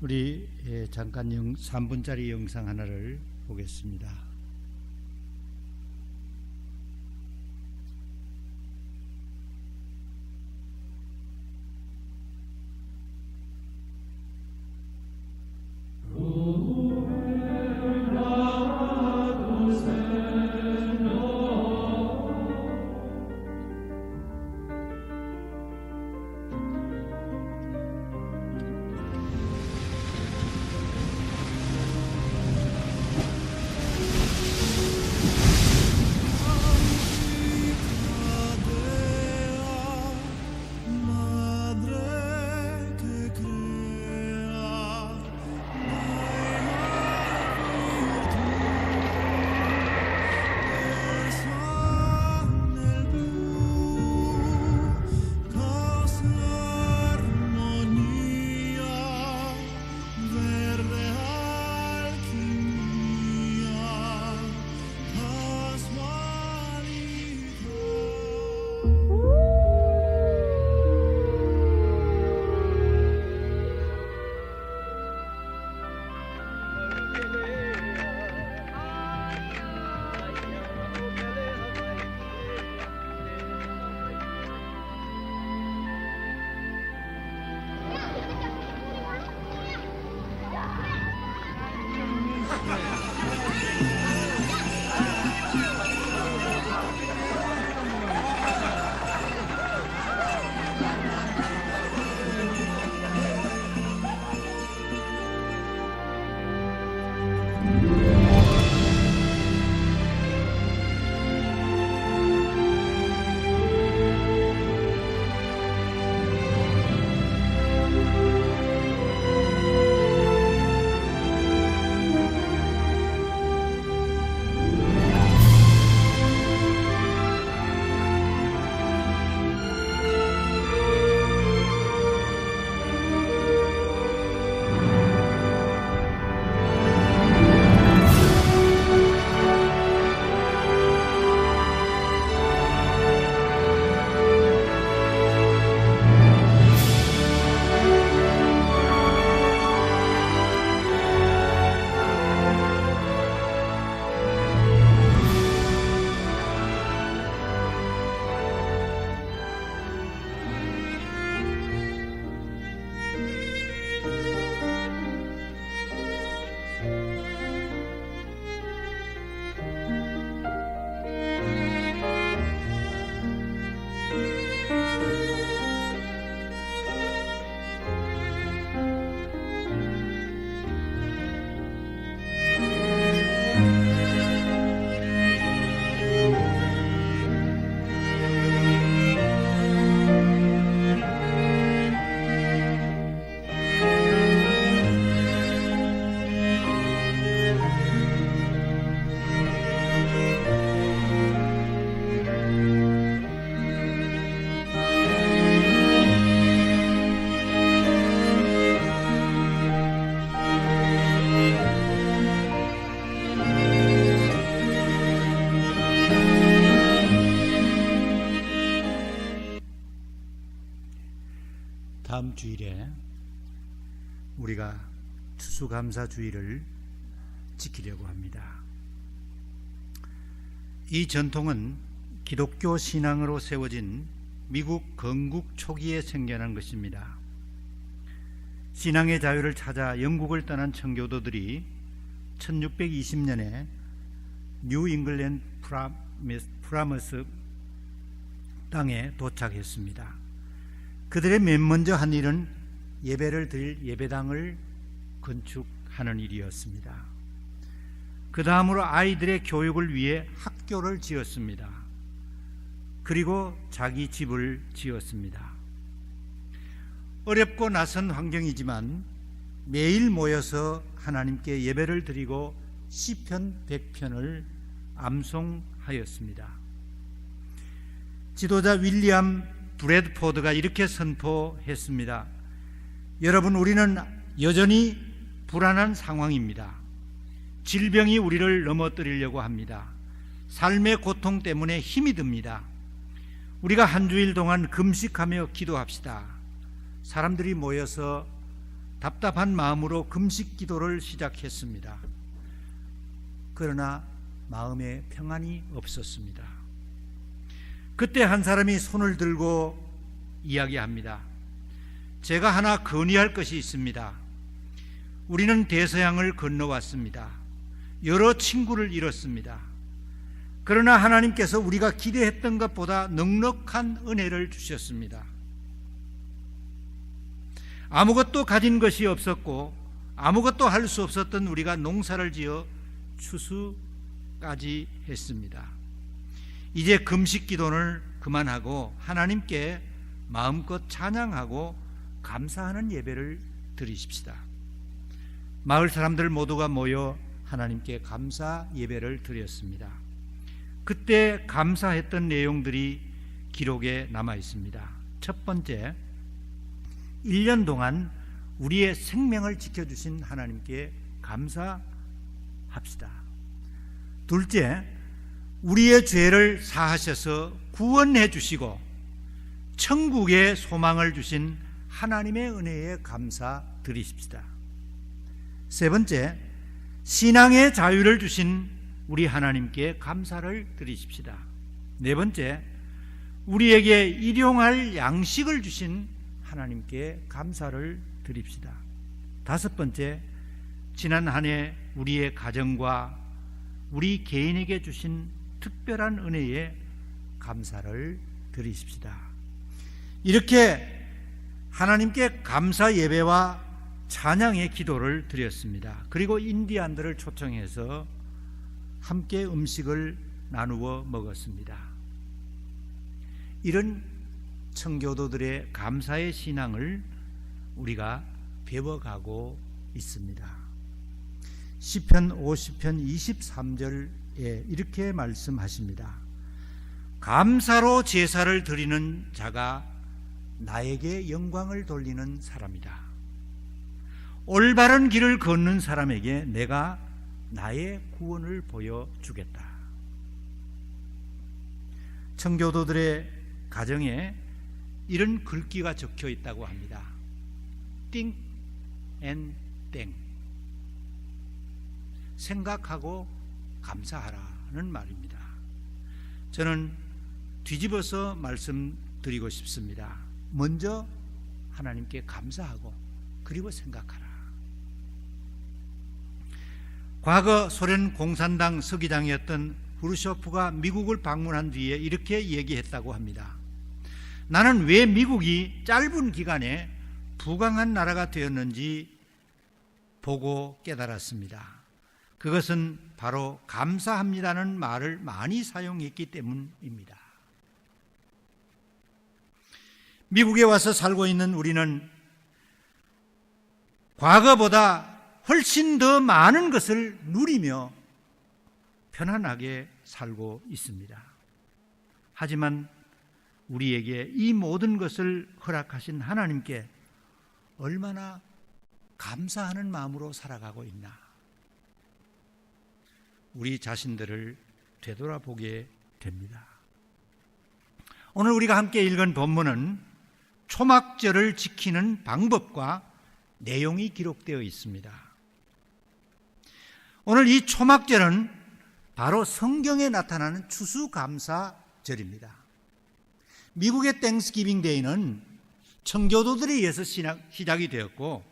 우리 잠깐 3분짜리 영상 하나를 보겠습니다. 다음 주일에 우리가 추수감사주의를 지키려고 합니다. 이 전통은 기독교 신앙으로 세워진 미국 건국 초기에 생겨난 것입니다. 신앙의 자유를 찾아 영국을 떠난 청교도들이 1620년에 뉴 잉글랜드 프라머스 땅에 도착했습니다. 그들의 맨 먼저 한 일은 예배를 드릴 예배당을 건축하는 일이었습니다. 그 다음으로 아이들의 교육을 위해 학교를 지었습니다. 그리고 자기 집을 지었습니다. 어렵고 낯선 환경이지만 매일 모여서 하나님께 예배를 드리고 시편 100편을 암송하였습니다. 지도자 윌리엄 브래드포드가 이렇게 선포했습니다. 여러분, 우리는 여전히 불안한 상황입니다. 질병이 우리를 넘어뜨리려고 합니다. 삶의 고통 때문에 힘이 듭니다. 우리가 한 주일 동안 금식하며 기도합시다. 사람들이 모여서 답답한 마음으로 금식 기도를 시작했습니다. 그러나 마음에 평안이 없었습니다. 그때 한 사람이 손을 들고 이야기합니다. 제가 하나 건의할 것이 있습니다. 우리는 대서양을 건너왔습니다. 여러 친구를 잃었습니다. 그러나 하나님께서 우리가 기대했던 것보다 넉넉한 은혜를 주셨습니다. 아무것도 가진 것이 없었고 아무것도 할 수 없었던 우리가 농사를 지어 추수까지 했습니다. 이제 금식 기도를 그만하고 하나님께 마음껏 찬양하고 감사하는 예배를 드리십시다. 마을 사람들 모두가 모여 하나님께 감사 예배를 드렸습니다. 그때 감사했던 내용들이 기록에 남아 있습니다. 첫 번째, 1년 동안 우리의 생명을 지켜주신 하나님께 감사합시다. 둘째, 우리의 죄를 사하셔서 구원해 주시고 천국의 소망을 주신 하나님의 은혜에 감사드리십시다. 세 번째, 신앙의 자유를 주신 우리 하나님께 감사를 드리십시다. 네 번째, 우리에게 일용할 양식을 주신 하나님께 감사를 드립시다. 다섯 번째, 지난 한 해 우리의 가정과 우리 개인에게 주신 특별한 은혜에 감사를 드리십시다. 이렇게 하나님께 감사 예배와 찬양의 기도를 드렸습니다. 그리고 인디안들을 초청해서 함께 음식을 나누어 먹었습니다. 이런 청교도들의 감사의 신앙을 우리가 배워가고 있습니다. 시편 50편 23절에 이렇게 말씀하십니다. 감사로 제사를 드리는 자가 나에게 영광을 돌리는 사람이다. 올바른 길을 걷는 사람에게 내가 나의 구원을 보여주겠다. 청교도들의 가정에 이런 글귀가 적혀 있다고 합니다. Think and thank. 생각하고 감사하라는 말입니다. 저는 뒤집어서 말씀드리고 싶습니다. 먼저 하나님께 감사하고 그리고 생각하라. 과거 소련 공산당 서기장이었던 후르쇼프가 미국을 방문한 뒤에 이렇게 얘기했다고 합니다. 나는 왜 미국이 짧은 기간에 부강한 나라가 되었는지 보고 깨달았습니다. 그것은 바로 감사합니다는 말을 많이 사용했기 때문입니다. 미국에 와서 살고 있는 우리는 과거보다 훨씬 더 많은 것을 누리며 편안하게 살고 있습니다. 하지만 우리에게 이 모든 것을 허락하신 하나님께 얼마나 감사하는 마음으로 살아가고 있나, 우리 자신들을 되돌아보게 됩니다. 오늘 우리가 함께 읽은 본문은 초막절을 지키는 방법과 내용이 기록되어 있습니다. 오늘 이 초막절은 바로 성경에 나타나는 추수감사절입니다. 미국의 땡스기빙 데이는 청교도들에 의해서 시작이 되었고,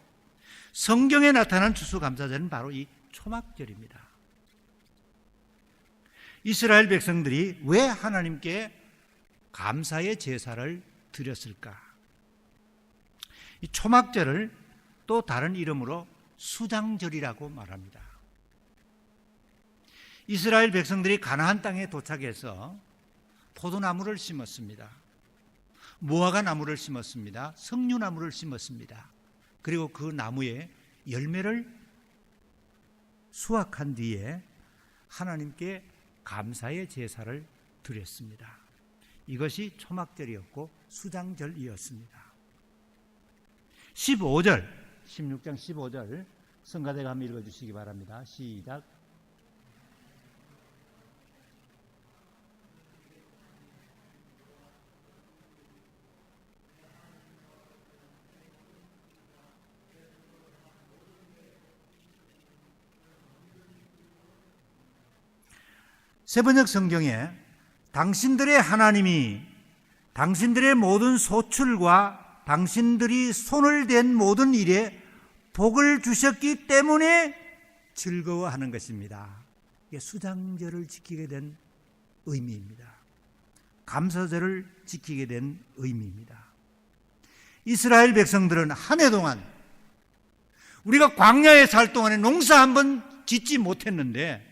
성경에 나타난 추수감사절은 바로 이 초막절입니다. 이스라엘 백성들이 왜 하나님께 감사의 제사를 드렸을까? 이 초막절을 또 다른 이름으로 수장절이라고 말합니다. 이스라엘 백성들이 가나안 땅에 도착해서 포도나무를 심었습니다. 무화과 나무를 심었습니다. 석류나무를 심었습니다. 그리고 그 나무에 열매를 수확한 뒤에 하나님께 감사의 제사를 드렸습니다. 이것이 초막절이었고 수장절이었습니다. 15절, 16장 15절 성가대가 한번 읽어주시기 바랍니다. 시작. 세번역 성경에 당신들의 하나님이 당신들의 모든 소출과 당신들이 손을 댄 모든 일에 복을 주셨기 때문에 즐거워하는 것입니다. 이게 수장절을 지키게 된 의미입니다. 감사절을 지키게 된 의미입니다. 이스라엘 백성들은 한 해 동안 우리가 광야에 살 동안에 농사 한번 짓지 못했는데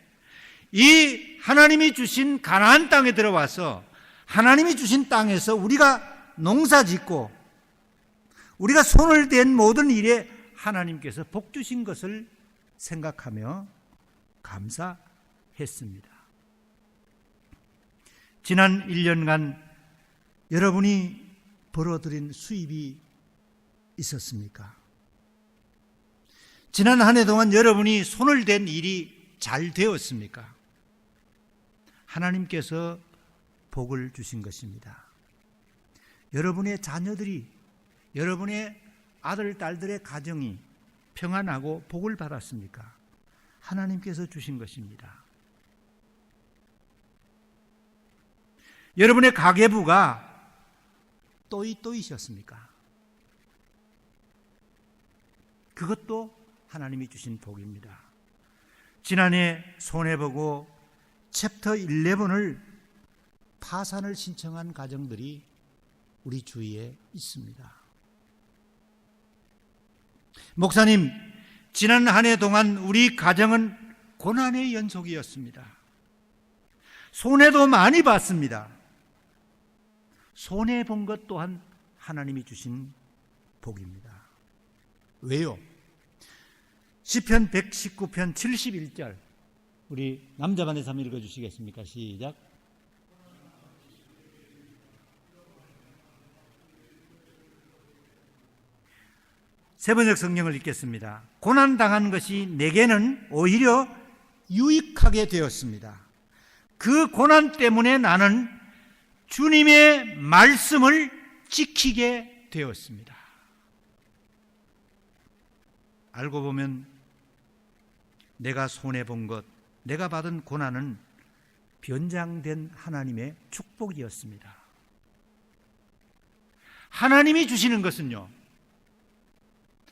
이 하나님이 주신 가나안 땅에 들어와서 하나님이 주신 땅에서 우리가 농사 짓고 우리가 손을 댄 모든 일에 하나님께서 복 주신 것을 생각하며 감사했습니다. 지난 1년간 여러분이 벌어들인 수입이 있었습니까? 지난 한 해 동안 여러분이 손을 댄 일이 잘 되었습니까? 하나님께서 복을 주신 것입니다. 여러분의 자녀들이, 여러분의 아들, 딸들의 가정이 평안하고 복을 받았습니까? 하나님께서 주신 것입니다. 여러분의 가계부가 또이또이셨습니까? 그것도 하나님이 주신 복입니다. 지난해 손해보고 챕터 11을 파산을 신청한 가정들이 우리 주위에 있습니다. 목사님, 지난 한 해 동안 우리 가정은 고난의 연속이었습니다. 손해도 많이 봤습니다. 손해본 것 또한 하나님이 주신 복입니다. 왜요? 시편 119편 71절 우리 남자반에서 한번 읽어주시겠습니까? 시작. 세번역 성경을 읽겠습니다. 고난당한 것이 내게는 오히려 유익하게 되었습니다. 그 고난 때문에 나는 주님의 말씀을 지키게 되었습니다. 알고 보면 내가 손해본 것, 내가 받은 고난은 변장된 하나님의 축복이었습니다. 하나님이 주시는 것은요,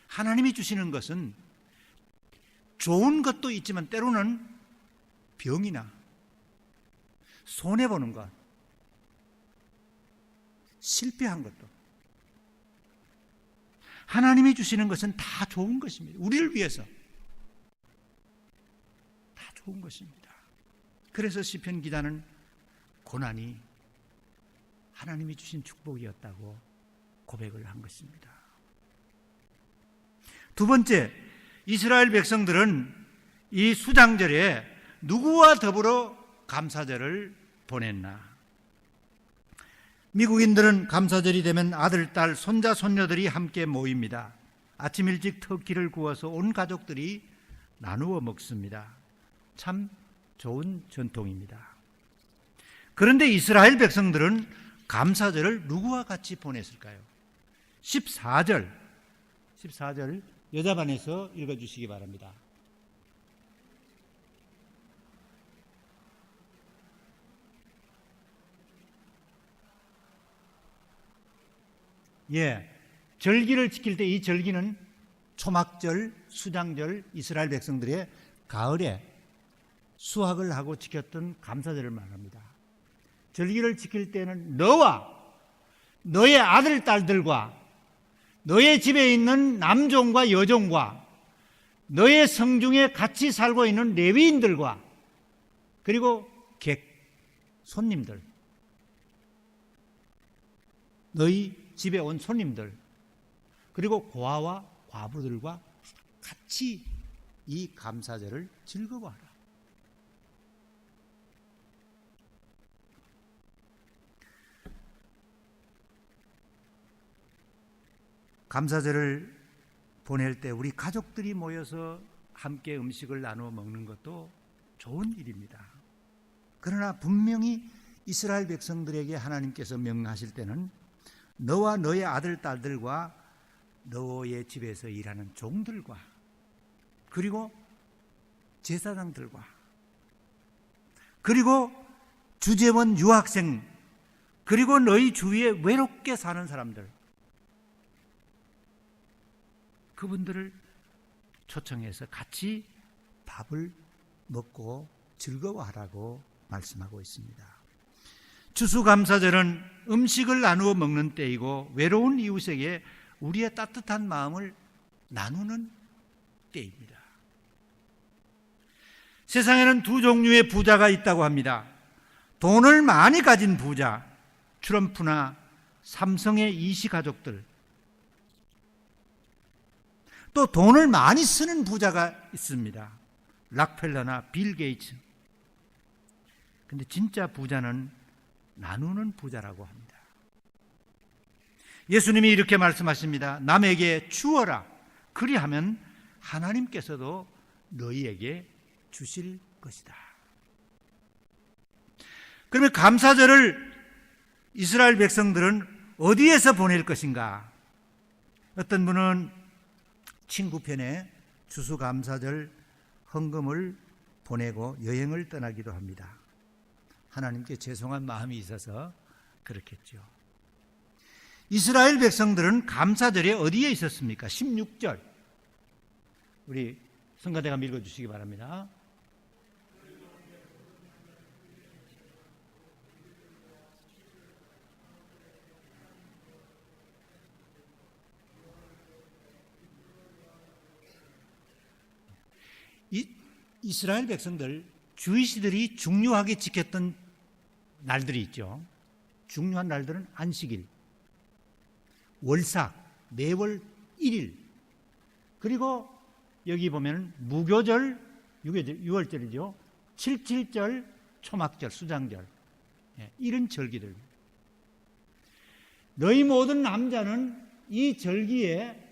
하나님이 주시는 것은 좋은 것도 있지만 때로는 병이나 손해보는 것, 실패한 것도 하나님이 주시는 것은 다 좋은 것입니다. 우리를 위해서 다 좋은 것입니다. 그래서 시편 기자는 고난이 하나님이 주신 축복이었다고 고백을 한 것입니다. 두 번째, 이스라엘 백성들은 이 수장절에 누구와 더불어 감사절을 보냈나? 미국인들은 감사절이 되면 아들, 딸, 손자, 손녀들이 함께 모입니다. 아침 일찍 터키를 구워서 온 가족들이 나누어 먹습니다. 참 좋은 전통입니다. 그런데 이스라엘 백성들은 감사절을 누구와 같이 보냈을까요? 14절 여자반에서 읽어주시기 바랍니다. 절기를 지킬 때 이 절기는 초막절, 수장절, 이스라엘 백성들의 가을에 수확을 하고 지켰던 감사절을 말합니다. 절기를 지킬 때는 너와 너의 아들, 딸들과 너의 집에 있는 남종과 여종과 너의 성중에 같이 살고 있는 레위인들과 그리고 객, 손님들, 너희 집에 온 손님들, 그리고 고아와 과부들과 같이 이 감사절을 즐거워하라. 감사절을 보낼 때 우리 가족들이 모여서 함께 음식을 나누어 먹는 것도 좋은 일입니다. 그러나 분명히 이스라엘 백성들에게 하나님께서 명하실 때는 너와 너의 아들, 딸들과 너의 집에서 일하는 종들과 그리고 제사장들과 그리고 주재원 유학생, 그리고 너희 주위에 외롭게 사는 사람들, 그분들을 초청해서 같이 밥을 먹고 즐거워하라고 말씀하고 있습니다. 추수감사절은 음식을 나누어 먹는 때이고 외로운 이웃에게 우리의 따뜻한 마음을 나누는 때입니다. 세상에는 두 종류의 부자가 있다고 합니다. 돈을 많이 가진 부자, 트럼프나 삼성의 이씨 가족들, 또 돈을 많이 쓰는 부자가 있습니다. 락펠러나 빌 게이츠. 근데 진짜 부자는 나누는 부자라고 합니다. 예수님이 이렇게 말씀하십니다. 남에게 주어라. 그리하면 하나님께서도 너희에게 주실 것이다. 그러면 감사절을 이스라엘 백성들은 어디에서 보낼 것인가? 어떤 분은 친구편에 추수감사절 헌금을 보내고 여행을 떠나기도 합니다. 하나님께 죄송한 마음이 있어서 그렇겠죠. 이스라엘 백성들은 감사절에 어디에 있었습니까? 16절. 우리 성가대가 읽어주시기 바랍니다. 이스라엘 백성들, 주이시들이 중요하게 지켰던 날들이 있죠. 중요한 날들은 안식일, 월삭, 매월 1일, 그리고 여기 보면 무교절, 6월절이죠. 77절, 초막절, 수장절, 이런 절기들. 너희 모든 남자는 이 절기에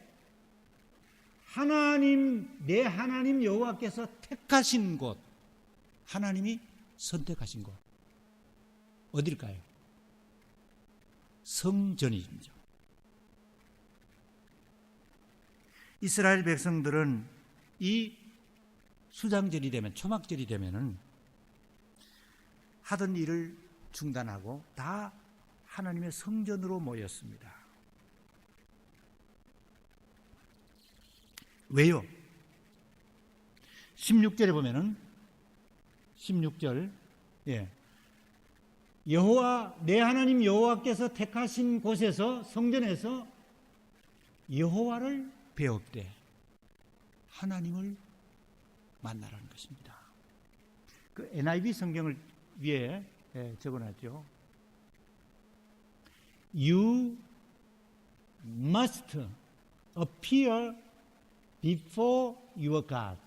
내 하나님 여호와께서 택하신 곳, 하나님이 선택하신 곳, 어딜까요? 성전이죠. 이스라엘 백성들은 이 수장절이 되면, 초막절이 되면은 하던 일을 중단하고 다 하나님의 성전으로 모였습니다. 왜요? 16절에 보면은 16절, 여호와 내 하나님 여호와께서 택하신 곳에서, 성전에서 여호와를 배웁되 하나님을 만나라는 것입니다. 그 NIV 성경을 위에 적어놨죠. You must appear before your God.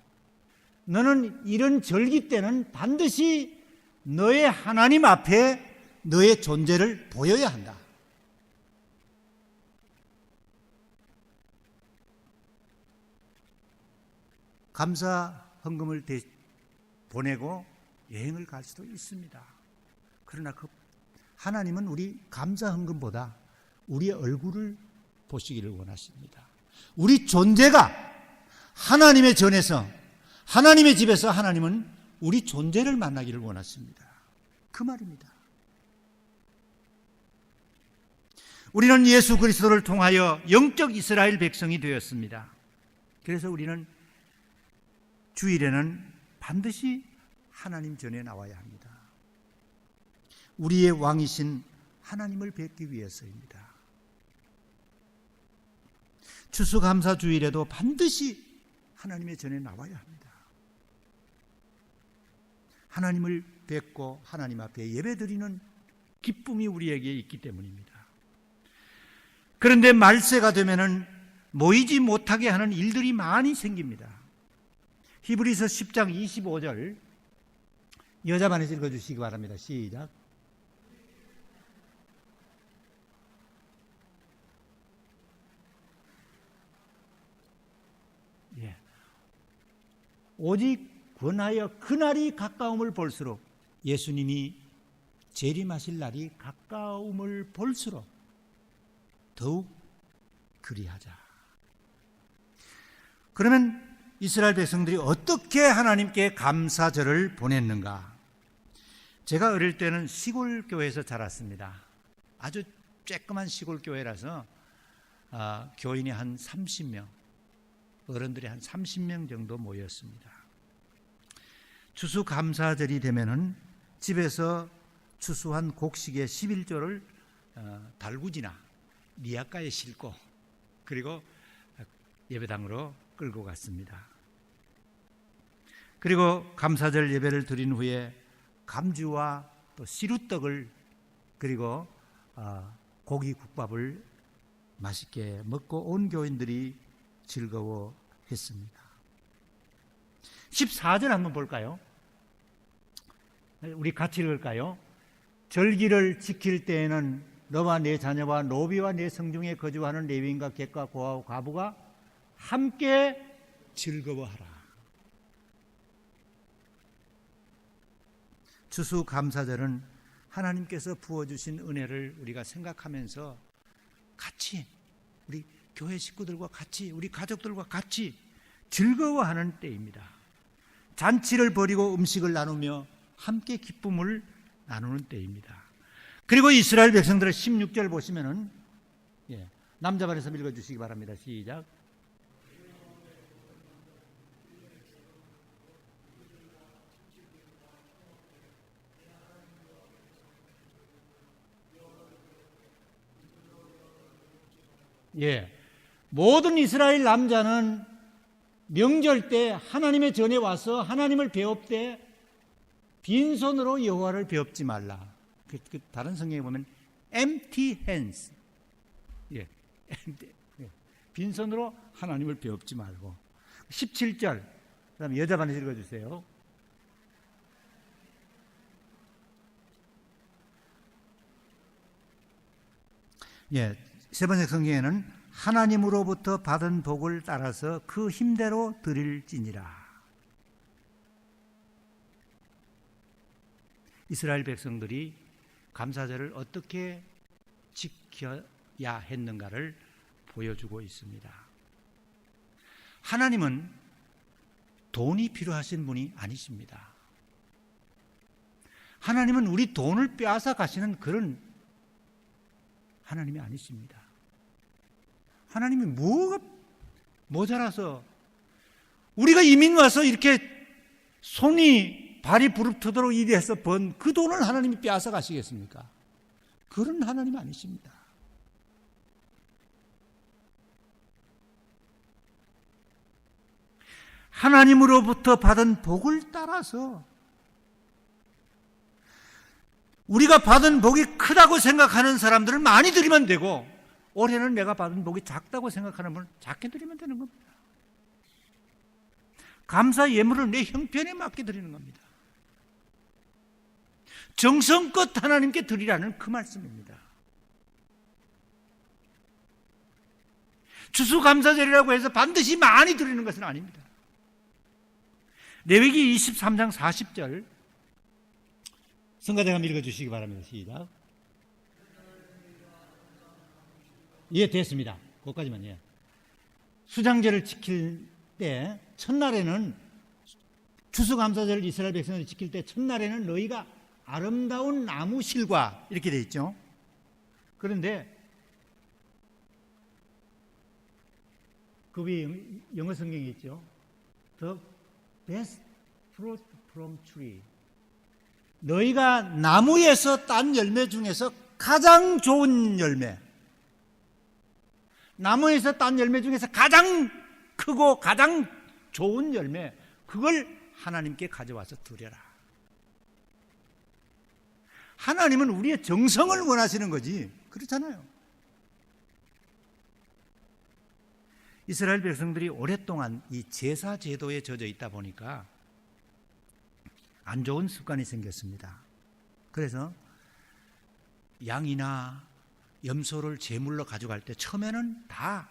너는 이런 절기 때는 반드시 너의 하나님 앞에 너의 존재를 보여야 한다. 감사 헌금을 보내고 여행을 갈 수도 있습니다. 그러나 하나님은 우리 감사 헌금보다 우리의 얼굴을 보시기를 원하십니다. 우리 존재가 하나님의 전에서, 하나님의 집에서 하나님은 우리 존재를 만나기를 원하십니다. 그 말입니다. 우리는 예수 그리스도를 통하여 영적 이스라엘 백성이 되었습니다. 그래서 우리는 주일에는 반드시 하나님 전에 나와야 합니다. 우리의 왕이신 하나님을 뵙기 위해서입니다. 추수감사 주일에도 반드시 하나님의 전에 나와야 합니다. 하나님을 뵙고 하나님 앞에 예배드리는 기쁨이 우리에게 있기 때문입니다. 그런데 말세가 되면은 모이지 못하게 하는 일들이 많이 생깁니다. 히브리서 10장 25절 여자만에서 읽어주시기 바랍니다. 시작. 오직 권하여 그날이 가까움을 볼수록, 예수님이 재림하실 날이 가까움을 볼수록 더욱 그리하자. 그러면 이스라엘 백성들이 어떻게 하나님께 감사절을 보냈는가? 제가 어릴 때는 시골 교회에서 자랐습니다. 아주 쬐끄만 시골 교회라서 교인이 한 30명, 어른들이 한 30명 정도 모였습니다. 추수감사절이 되면은 집에서 추수한 곡식의 11조를 달구지나 니아가에 싣고 그리고 예배당으로 끌고 갔습니다. 그리고 감사절 예배를 드린 후에 감주와 또 시루떡을 그리고 고기 국밥을 맛있게 먹고 온 교인들이 즐거워했습니다. 14절 한번 볼까요? 우리 같이 읽을까요? 절기를 지킬 때에는 너와 네 자녀와 노비와 네 성중에 거주하는 레위인과 객과 고아와 과부가 함께 즐거워하라. 추수감사절은 하나님께서 부어주신 은혜를 우리가 생각하면서 같이 우리 교회 식구들과 같이 우리 가족들과 같이 즐거워하는 때입니다. 잔치를 벌이고 음식을 나누며 함께 기쁨을 나누는 때입니다. 그리고 이스라엘 백성들의 16절 보시면은 남자반에서 읽어주시기 바랍니다. 시작. 모든 이스라엘 남자는 명절 때 하나님의 전에 와서 하나님을 배웁되 빈손으로 여호와를 배웁지 말라. 다른 성경에 보면 empty hands, 빈손으로 하나님을 배웁지 말고. 17절, 그다음에 여자반에서 읽어주세요. 세 번째 성경에는 하나님으로부터 받은 복을 따라서 그 힘대로 드릴지니라. 이스라엘 백성들이 감사절을 어떻게 지켜야 했는가를 보여주고 있습니다. 하나님은 돈이 필요하신 분이 아니십니다. 하나님은 우리 돈을 빼앗아 가시는 그런 하나님이 아니십니다. 하나님이 뭐가 모자라서 우리가 이민 와서 이렇게 손이 발이 부릅뜨도록 일해서 번 그 돈을 하나님이 빼앗아 가시겠습니까? 그런 하나님 아니십니다. 하나님으로부터 받은 복을 따라서 우리가 받은 복이 크다고 생각하는 사람들은 많이 드리면 되고, 올해는 내가 받은 복이 작다고 생각하는 분은 작게 드리면 되는 겁니다. 감사 예물을 내 형편에 맞게 드리는 겁니다. 정성껏 하나님께 드리라는 그 말씀입니다. 추수감사절이라고 해서 반드시 많이 드리는 것은 아닙니다. 레위기 23장 40절 성가대가 읽어주시기 바랍니다. 시작. 됐습니다. 그것까지만. 수장제를 지킬 때 첫날에는, 추수감사절을 이스라엘 백성들이 지킬 때 첫날에는 너희가 아름다운 나무 실과, 이렇게 되어 있죠. 그런데 그 위에 영어 성경이 있죠. The best fruit from tree. 너희가 나무에서 딴 열매 중에서 가장 좋은 열매, 나무에서 딴 열매 중에서 가장 크고 가장 좋은 열매, 그걸 하나님께 가져와서 드려라. 하나님은 우리의 정성을 원하시는 거지, 그렇잖아요. 이스라엘 백성들이 오랫동안 이 제사 제도에 젖어 있다 보니까 안 좋은 습관이 생겼습니다. 그래서 양이나 염소를 제물로 가져갈 때 처음에는 다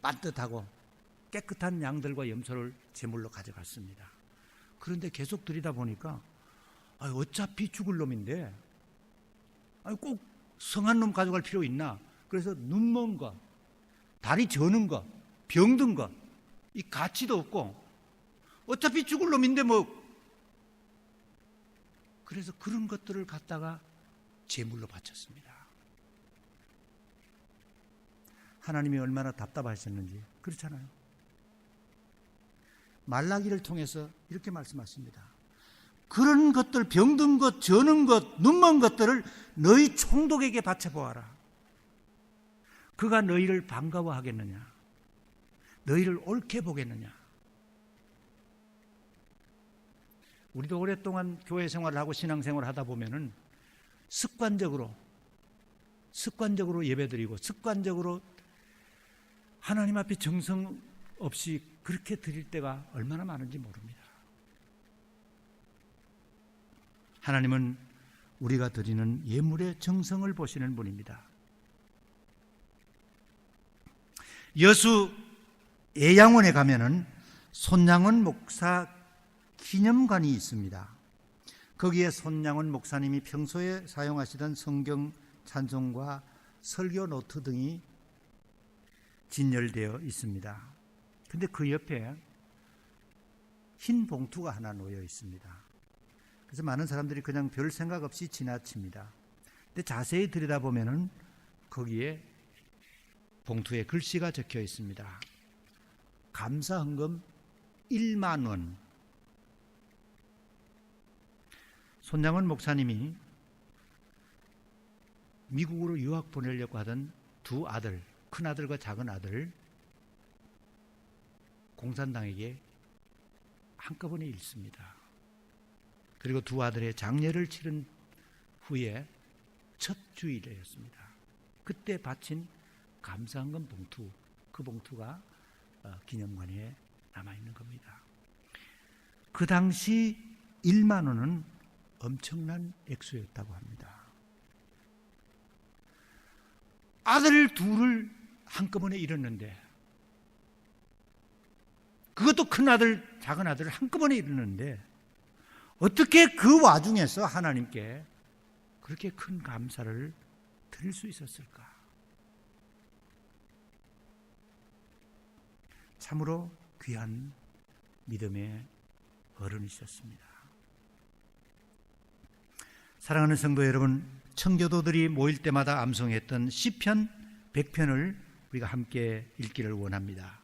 반듯하고 깨끗한 양들과 염소를 제물로 가져갔습니다. 그런데 계속 드리다 보니까 어차피 죽을 놈인데 꼭 성한 놈 가져갈 필요 있나? 그래서 눈먼 거, 다리 저는 거, 병든 거, 이 가치도 없고 어차피 죽을 놈인데 뭐 그래서 그런 것들을 갖다가 제물로 바쳤습니다. 하나님이 얼마나 답답하셨는지. 그렇잖아요. 말라기를 통해서 이렇게 말씀하십니다. 그런 것들, 병든 것, 저는 것, 눈먼 것들을 너희 총독에게 바쳐보아라. 그가 너희를 반가워하겠느냐? 너희를 옳게 보겠느냐? 우리도 오랫동안 교회 생활을 하고 신앙생활을 하다 보면은 습관적으로 예배드리고 습관적으로 하나님 앞에 정성 없이 그렇게 드릴 때가 얼마나 많은지 모릅니다. 하나님은 우리가 드리는 예물의 정성을 보시는 분입니다. 여수 애양원에 가면은 손양원 목사 기념관이 있습니다. 거기에 손양원 목사님이 평소에 사용하시던 성경 찬송과 설교 노트 등이 진열되어 있습니다. 근데 그 옆에 흰 봉투가 하나 놓여 있습니다. 그래서 많은 사람들이 그냥 별 생각 없이 지나칩니다. 근데 자세히 들여다보면은 거기에 봉투에 글씨가 적혀 있습니다. 감사헌금 1만 원. 손양원 목사님이 미국으로 유학 보내려고 하던 두 아들, 큰 아들과 작은 아들 공산당에게 한꺼번에 잃습니다. 그리고 두 아들의 장례를 치른 후에 첫 주일이었습니다. 그때 바친 감사헌금 봉투, 그 봉투가 기념관에 남아있는 겁니다. 그 당시 1만 원은 엄청난 액수였다고 합니다. 아들 둘을 한꺼번에 잃었는데, 그것도 큰 아들, 작은 아들을 한꺼번에 잃었는데 어떻게 그 와중에서 하나님께 그렇게 큰 감사를 드릴 수 있었을까? 참으로 귀한 믿음의 어른이셨습니다. 사랑하는 성도 여러분, 청교도들이 모일 때마다 암송했던 시편 100편을 우리가 함께 읽기를 원합니다.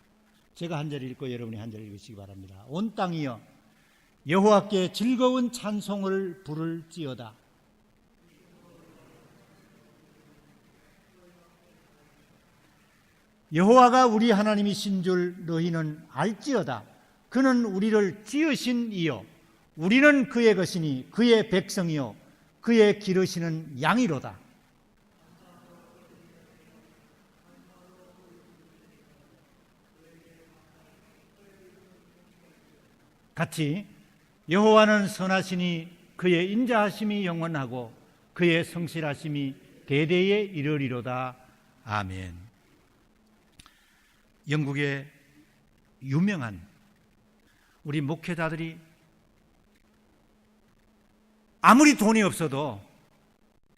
제가 한 절 읽고 여러분이 한 절 읽으시기 바랍니다. 온 땅이여 여호와께 즐거운 찬송을 부를지어다. 여호와가 우리 하나님이신 줄 너희는 알지어다. 그는 우리를 지으신 이요 우리는 그의 것이니 그의 백성이요 그의 기르시는 양이로다. 같이 여호와는 선하시니 그의 인자하심이 영원하고 그의 성실하심이 대대에 이르리로다. 아멘. 영국의 유명한 우리 목회자들이 아무리 돈이 없어도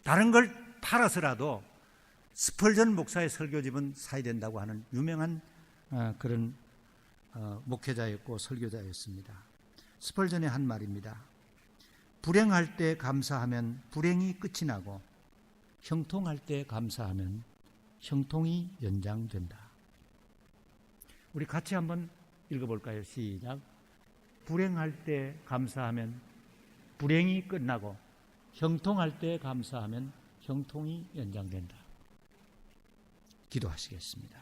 다른 걸 팔아서라도 스펄전 목사의 설교집은 사야 된다고 하는 유명한 그런 목회자였고 설교자였습니다. 스펄전의 한 말입니다. 불행할 때 감사하면 불행이 끝이 나고 형통할 때 감사하면 형통이 연장된다. 우리 같이 한번 읽어볼까요? 시작. 불행할 때 감사하면 불행이 끝나고 형통할 때 감사하면 형통이 연장된다. 기도하시겠습니다.